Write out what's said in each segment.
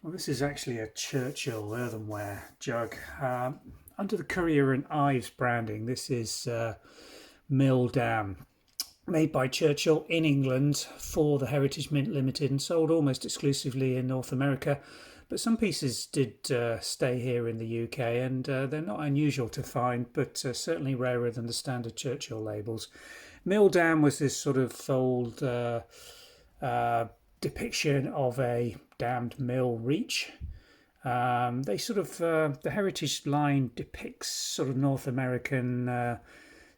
Well, this is actually a Churchill earthenware jug. Under the Currier and Ives branding, this is Mill Dam, made by Churchill in England for the Heritage Mint Limited and sold almost exclusively in North America. But some pieces did stay here in the UK, and they're not unusual to find, but certainly rarer than the standard Churchill labels. Mill Dam was this sort of old depiction of a dammed mill reach. They sort of the heritage line depicts sort of North American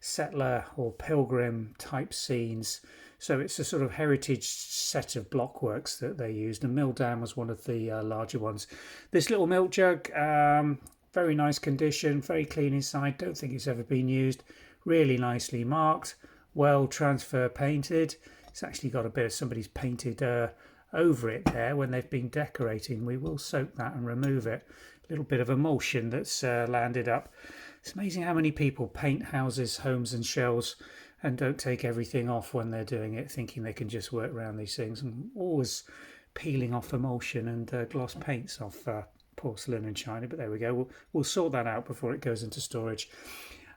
settler or pilgrim type scenes. So it's a sort of heritage set of blockworks that they used, and Mill Dam was one of the larger ones. This little milk jug, very nice condition, very clean inside. Don't think it's ever been used. Really nicely marked, well transfer painted. It's actually got a bit of somebody's painted over it there when they've been decorating. We will soak that and remove it. A little bit of emulsion that's landed up. It's amazing how many people paint houses, homes and shells and don't take everything off when they're doing it, thinking they can just work around these things, and always peeling off emulsion and gloss paints off porcelain and china. But there we go. We'll sort that out before it goes into storage.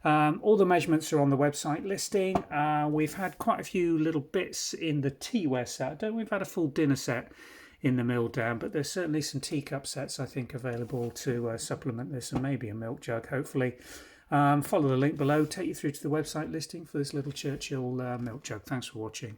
All the measurements are on the website listing. We've had quite a few little bits in the teaware set. We've had a full dinner set in the Mill Dam, but there's certainly some teacup sets I think available to supplement this, and maybe a milk jug hopefully. Follow the link below, take you through to the website listing for this little Churchill milk jug. Thanks for watching.